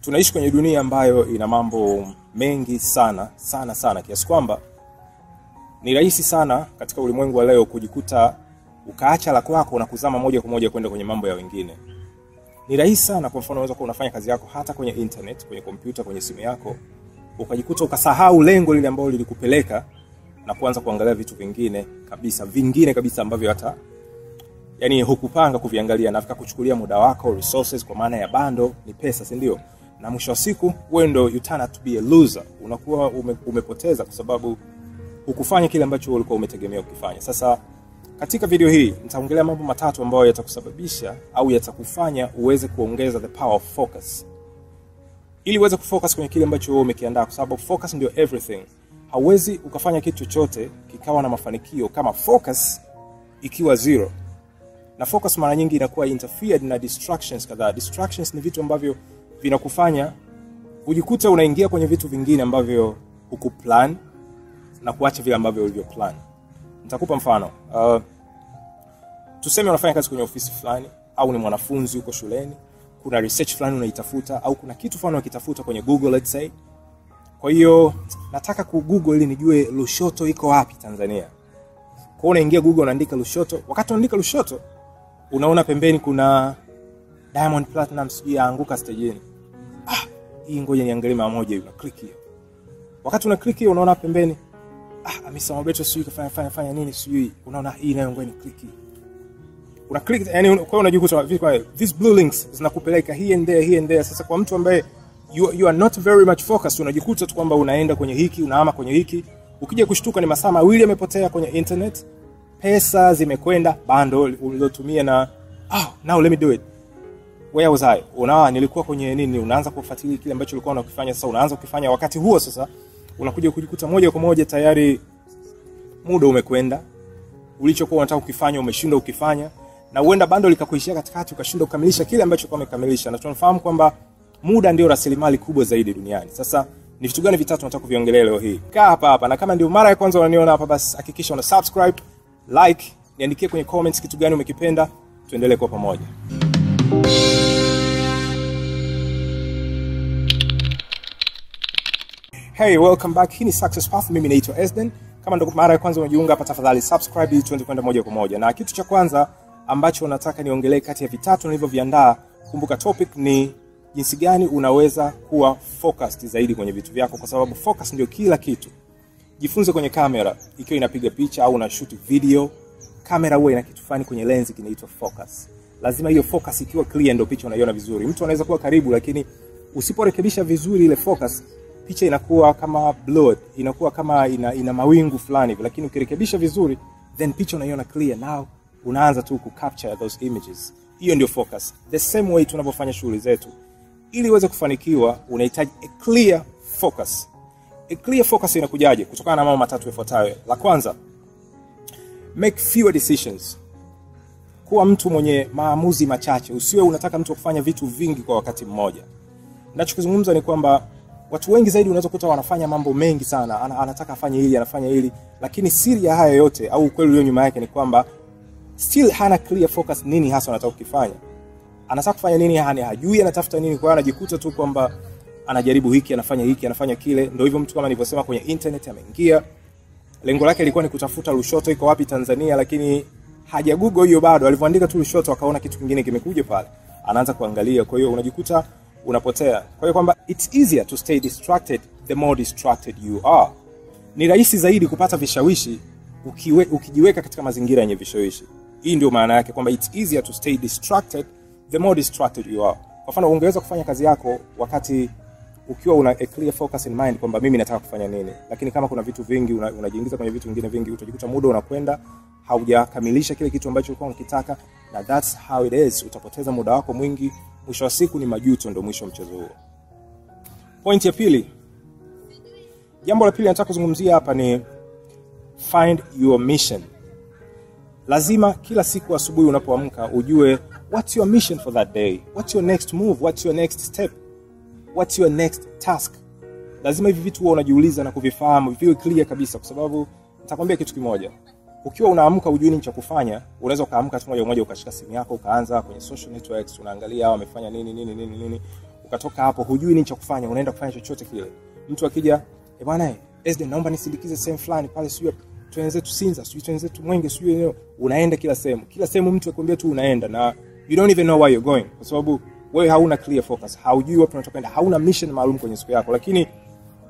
Tunaishi kwenye dunia ambayo ina mambo mengi sana kiasi kwamba ni rahisi sana katika ulimwengu wa leo kujikuta ukaacha lako na kuzama moja kwa moja kwenda kwenye mambo ya wengine. Ni rahisi sana, kwa mfano unaweza kuwa unafanya kazi yako hata kwenye internet, kwenye kompyuta, kwenye simu yako, ukajikuta ukasahau lengo lile ambalo lilikupeleka na kuanza kuangalia vitu vingine kabisa ambavyo hata yani hukupanga kuviangalia, na kuchukulia muda wako, resources, kwa maana ya bando ni pesa, si ndio? Na mwisho wa siku wewe ndio you turn out to be a loser. Unakuwa umepoteza kwa sababu hukufanya kile ambacho ulikuwa umetegemea kufanya. Sasa katika video hii nitaongelea mambo matatu ambayo yatakusababisha au yatakufanya uweze kuongeza the power of focus. Ili uweze kufocus kwenye kile ambacho wewe umekiandaa, kwa sababu focus ndio everything. Hauwezi ukafanya kitu chochote kikawa na mafanikio kama focus ikiwa zero. Na focus mara nyingi inakuwa interfered na distractions kadhaa. Distractions ni vitu ambavyo vinakufanya ujikute unaingia kwenye vitu vingine ambavyo hukuplan na kuacha vile ambavyo ulivyoplan. Nitakupa mfano. Tuseme unafanya kazi kwenye ofisi fulani, au ni mwanafunzi uko shuleni, kuna research fulani unaitafuta, au kuna kitu fulani unakitafuta kwenye Google, let's say. Kwa hiyo nataka Google ili nijue Lushoto iko wapi Tanzania. Kwa hiyo unaingia Google, unaandika Lushoto. Wakati unaandika Lushoto, unaona pembeni kuna Diamond Platnumz yaanguka stage-ni. Hii ngoja niangalie mara moja hivi, na click hiyo. Wakati una click hiyo, unaona pembeni Hamisa Mobeto sijui kafanya nini sijui, unaona hii nayo ngoja ni click. Una click, yani kwa hiyo unajikuta these blue links zinakupeleka here and there. Sasa kwa mtu ambaye you are not very much focused, unajikuta tu kwamba unaenda kwenye hiki, unahama kwenye hiki. Ukija kushtuka ni masaa mawili yamepotea kwenye internet, pesa zimekwenda, bando ulilotumia, na now let me do it. Where was I? Nilikuwa kwenye nini? Unaanza kufuatilia kile ambacho ulikuwa unakifanya. Sasa unaanza kufanya wakati huo, sasa unakuja kujikuta moja kwa moja tayari muda umekwenda, ulichokuwa unataka kukifanya umeshindwa ukifanya, na uenda bando likakuishia katikati ukashindwa kukamilisha kile ambacho ulikuwa umekamilisha. Na tunafahamu kwamba muda ndio rasilimali kubwa zaidi duniani. Sasa ni vitu gani vitatu nataka kuviongelea leo hii? Kaa hapa, na kama ndio mara ya kwanza unaniona hapa, basi hakikisha una subscribe, like, niandikie kwenye comments kitu gani umekipenda, tuendelee kwa pamoja. Hey, welcome back. Hii ni Success Path. Mimi naitwa Esden. Kama ndio mara ya kwanza unajiunga hapa, tafadhali subscribe ili tuende kwenda moja kwa moja. Na kitu cha kwanza ambacho nataka niongelee kati ya vitatu nilivyoviandaa, kumbuka topic ni jinsi gani unaweza kuwa focused zaidi kwenye vitu vyako, kwa sababu focus ndio kila kitu. Jifunze kwenye kamera, ikiwa inapiga picha au una shoot video, kamera huwa ina kitu fulani kwenye lens kinaitwa focus. Lazima hiyo focus ikiwa clear ndio picha unaiona vizuri. Mtu anaweza kuwa karibu, lakini usiporekebisha vizuri ile focus, picha inakuwa kama blurred, inakuwa kama ina mawingu fulani, lakini ukirekebisha vizuri then picha unaiona clear. Now unaanza tu kucapture those images. Hiyo ndio focus. The same way tunapofanya shughuli zetu, ili uweze kufanikiwa unahitaji a clear focus. A clear focus inakujaje? Kutokana na mambo matatu yafuatayo. La kwanza, make fewer decisions. Kuwa mtu mwenye maamuzi machache. Usiwe unataka mtu kufanya vitu vingi kwa wakati mmoja. Ninachozungumza ni kwamba watu wengi zaidi unaweza kukuta wanafanya mambo mengi sana. Anataka afanye hili, anafanya hili, lakini siri ya haya yote au ukweli ulio nyuma yake ni kwamba still hana clear focus nini hasa anataka kufanya. Anataka kufanya nini, hajui anatafuta nini, kwa anajikuta tu kwamba anajaribu hiki, anafanya kile. Ndio hivyo mtu kama nilivyosema kwenye internet ameingia. Lengo lake lilikuwa ni kutafuta Lushoto iko wapi Tanzania, lakini haja Google hiyo bado. Alivyoandika tu Lushoto akaona kitu kingine kimekuja pale. Anaanza kuangalia, kwa hiyo unajikuta unapotea. Kwa hiyo kwamba it's easier to stay distracted the more distracted you are. Ni rahisi zaidi kupata vishawishi ukijiweka katika mazingira yenye vishawishi. Hii ndio maana yake kwamba it's easier to stay distracted the more distracted you are. Kwa mfano ungeweza kufanya kazi yako wakati ukiwa una a clear focus in mind kwamba mimi nataka kufanya nini. Lakini kama kuna vitu vingi unajiingiza kwenye vitu vingine vingi, utajikuta muda unakwenda, haujakamilisha kile kitu ambacho ulikuwa unakitaka, na that's how it is. Utapoteza muda wako mwingi, mwisho wa siku ni majuto, ndio mwisho wa mchezo huo. Point ya pili. Jambo la pili nataka kuzungumzia hapa ni find your mission. Lazima kila siku asubuhi unapoamka ujue what's your mission for that day, what's your next move, what's your next step, what's your next task. Lazima hivi vitu uwe unajiuliza na kuvifahamu, viwe clear kabisa, kwa sababu nitakwambia kitu kimoja. Ukiwa unaamka hujui nini cha kufanya, unaweza kaamka tu moja ukashika simu yako ukaanza kwenye social networks, unaangalia wamefanya nini, ukatoka hapo hujui nini cha kufanya, unaenda kufanya chochote kile. Mtu akija, bwana Esden, naomba nisindikize sehemu fulani pale, sio tuenze tusinza, sio tuenze tumwenge, sio, unaenda kila sehemu mtu akwambia tu unaenda, na you don't even know where you're going, kwa sababu wewe hauna clear focus, haujui wapi unataka kwenda, hauna mission maalum kwenye siku yako. Lakini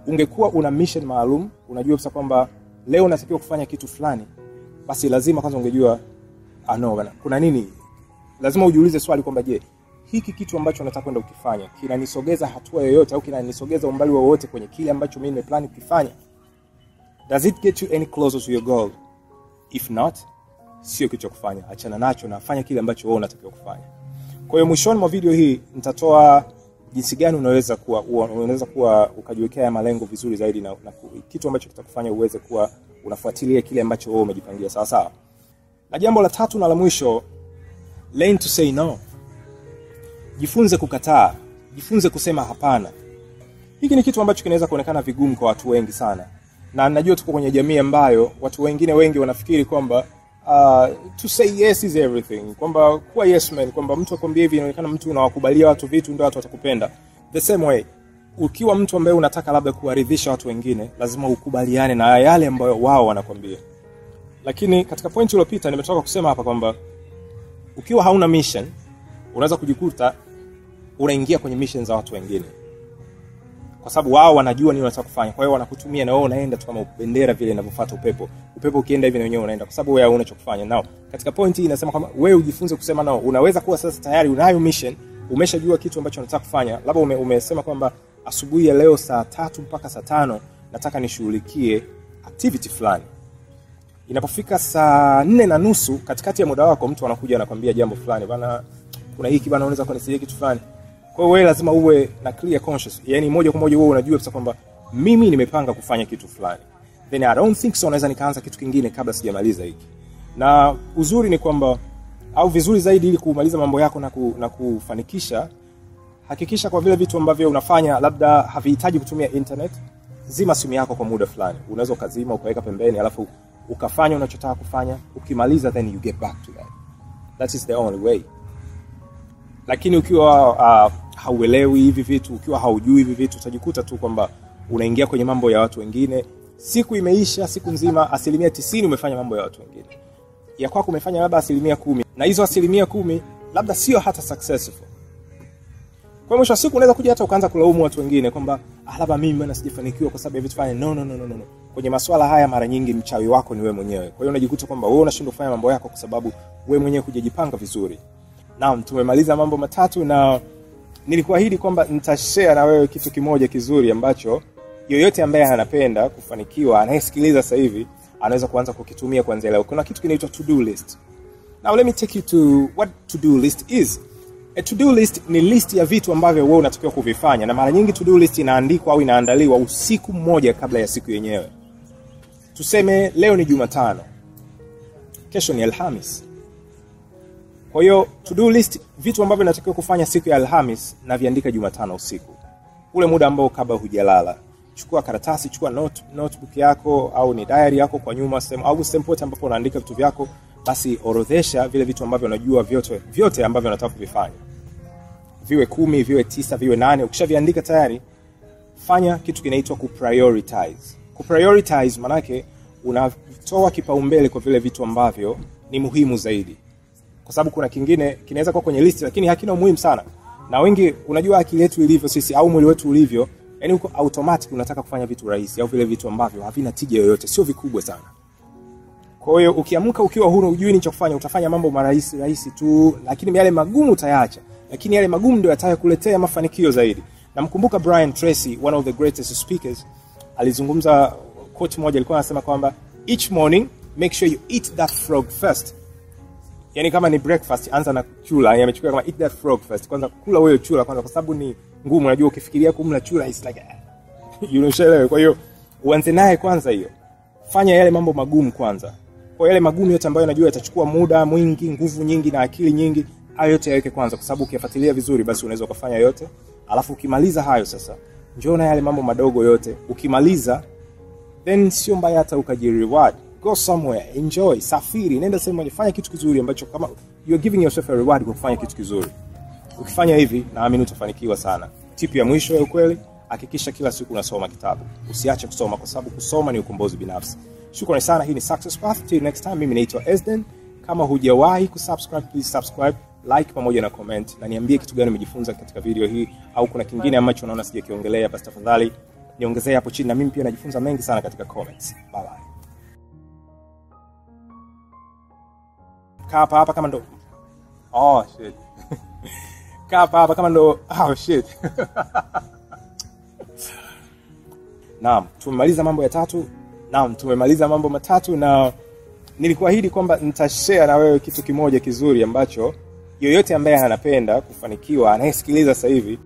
ungekuwa una mission maalum, unajua sasa kwamba leo unatakiwa kufanya kitu fulani, basi lazima kwanza ungejua no bana, kuna nini. Lazima ujiulize swali kwamba je, hiki kitu ambacho nataka kwenda ukifanya kinanisogeza hatua yoyote au kinanisogeza umbali wowote kwenye kile ambacho mimi nimeplan kufanya? Does it get you any closer to your goal? If not, sio kitu cha kufanya, achana nacho na fanya kile ambacho wewe unatakiwa kufanya. Kwa hiyo mwishoni mwa video hii nitatoa jinsi gani unaweza kuwa ukajiwekea malengo vizuri zaidi na kitu ambacho kitakufanya uweze kuwa unafuatilia kile ambacho wewe umejipangia sawa sawa. Na jambo la tatu na la mwisho, learn to say no. Jifunze kukataa, jifunze kusema hapana. Hiki ni kitu ambacho kinaweza kuonekana vigumu kwa watu wengi sana. Na najua tuko kwenye jamii ambayo watu wengi wanafikiri kwamba to say yes is everything, kwamba kuwa yes man, kwamba mtu akwambia hivi inaonekana mtu unawakubalia watu vitu ndio watu watakupenda. The same way, ukiwa mtu ambaye unataka labda kuwaridhisha watu wengine, lazima ukubaliane na yale ambayo wao wanakwambia. Lakini katika point iliyopita nimetoka kusema hapa kwamba ukiwa hauna mission, unaweza kujikuta unaingia kwenye mission za watu wengine, kwa sababu wao wanajua nini unataka kufanya. Kwa hiyo wanakutumia na wewe unaenda tu kama bendera vile inavyofuata upepo. Upepo ukienda hivi na wenyewe unaenda, kwa sababu wewe hauna cha kufanya. Nao katika point hii inasema kama wewe ujifunze kusema nao. Unaweza kuwa sasa tayari unayo mission, umeshajua kitu ambacho unataka kufanya. Labda umesema kwamba asubuhi ya leo saa 3 mpaka saa 5 nataka nishughulikie activity fulani. Inapofika saa 4:30 katikati ya muda wako mtu anakuja anakuambia jambo fulani, bana kuna hiki bana, unaweza kunisaidia kitu fulani. Kwa hiyo wewe lazima uwe na clear conscious, yani moja kwa moja wewe unajua sasa kwamba mimi nimepanga kufanya kitu fulani, then I don't think so naweza nikaanza kitu kingine kabla sijamaliza hiki. Na uzuri ni kwamba, au vizuri zaidi, ili kumaliza mambo yako na kufanikisha, hakikisha kwa vile vitu ambavyo unafanya labda havihitaji kutumia internet, zima simu yako kwa muda fulani. Unaweza ukazima ukaweka pembeni, alafu ukafanya unachotaka kufanya, ukimaliza then you get back to that. That is the only way. Lakini ukiwa hauelewi hivi vitu, ukiwa haujui hivi vitu, utajikuta tu kwamba unaingia kwenye mambo ya watu wengine. Siku imeisha, siku nzima 90% umefanya mambo ya watu wengine. Ya kwako umefanya labda 10%, na hizo 10% labda sio hata successful. Kwa mwisho wa siku unaweza kuja hata ukaanza kulaumu watu wengine kwamba labda mimi bwana sijafanikiwa kwa sababu ya vitu fulani. No. Kwenye masuala haya mara nyingi mchawi wako ni wewe mwenyewe. Kwa hiyo unajikuta kwamba wewe unashindwa kufanya mambo yako kwa sababu wewe mwenyewe hujajipanga vizuri. Naam, tumemaliza mambo matatu, na nilikuahidi kwamba nitashare na wewe kitu kimoja kizuri ambacho yoyote ambaye anapenda kufanikiwa, anayesikiliza sasa hivi, anaweza kuanza kukitumia kuanzia leo. Kuna kitu kinaitwa to-do list. Now let me take you to what to-do list is. A to-do list ni list ya vitu ambavyo wewe unatakiwa kuvifanya, na mara nyingi to-do list inaandikwa au inaandaliwa usiku mmoja kabla ya siku yenyewe. Tuseme leo ni Jumatano, kesho ni Alhamis. Kwa hiyo to-do list, vitu ambavyo natakiwa kufanya siku ya Alhamis, na viandika Jumatano usiku. Ule muda ambao kabla hujalala, chukua karatasi, chukua notebook yako au ni diary yako kwa nyuma au sehemu pote ambapo unaandika vitu vyako, basi orodhesha vile vitu ambavyo unajua vyote ambavyo unataka kuvifanya. Viwe 10, viwe 9, viwe 8. Ukishaviandika tayari, fanya kitu kinaitwa kuprioritize. Kuprioritize maana yake unatoa kipaumbele kwa vile vitu ambavyo ni muhimu zaidi. Kwa sababu kuna kingine kinaweza kuwa kwenye list lakini hakina umuhimu sana. Na wengi, unajua akili yetu ilivyo sisi au mwili wetu ulivyo, yani uko automatic unataka kufanya vitu rahisi au vile vitu ambavyo havina tija yoyote, sio vikubwa sana. Kwa hiyo ukiamka ukiwa huru, hujui nini cha kufanya, utafanya mambo rahisi tu, lakini yale magumu utayaacha. Lakini yale magumu ndio yatakuletea mafanikio zaidi. Na mkumbuka Brian Tracy, one of the greatest speakers, alizungumza quote moja, alikuwa anasema kwamba each morning make sure you eat that frog first. Yani kama ni breakfast, anza na chura. Yamechukua kama eat that frog first. Kwanza kula wewe chura kwanza, kwa sababu ni ngumu. Unajua ukifikiria kumla chura is like you know shele. Kwa hiyo uanze naye kwanza hiyo. Fanya yale mambo magumu kwanza. Kwa yale magumu yote ambayo unajua yatachukua muda mwingi, nguvu nyingi na akili nyingi, hayo yote yaweke kwanza, kwa sababu ukiyafuatilia vizuri basi unaweza kufanya yote. Alafu ukimaliza hayo sasa, njoo na yale mambo madogo yote. Ukimaliza, then sio mbaya hata ukajireward. Go somewhere, enjoy, safiri, nenda sehemu moja, fanya kitu kizuri ambacho kama you are giving yourself a reward kwa kufanya kitu kizuri. Ukifanya hivi, naamini utafanikiwa sana. Tip ya mwisho ya ukweli, hakikisha kila siku unasoma kitabu. Usiache kusoma kwa sababu kusoma ni ukombozi binafsi. Shukrani sana, hii ni Success Path. Till next time, mimi naitwa Esden. Kama hujawahi kusubscribe, please subscribe, like pamoja na comment, na niambie kitu gani umejifunza katika video hii, au kuna kingine ambacho unaona sijakiongelea, basi tafadhali niongezee hapo chini, na mimi pia najifunza mengi sana katika comments. Bye bye. Kaa hapa kama ndo oh shit. Kaa hapa kama ndo oh shit. Naam, tumemaliza mambo ya tatu. Naam, tumemaliza mambo matatu, na nilikuahidi kwamba nitashare na wewe kitu kimoja kizuri ambacho yoyote ambaye anapenda kufanikiwa, anayesikiliza sasa hivi,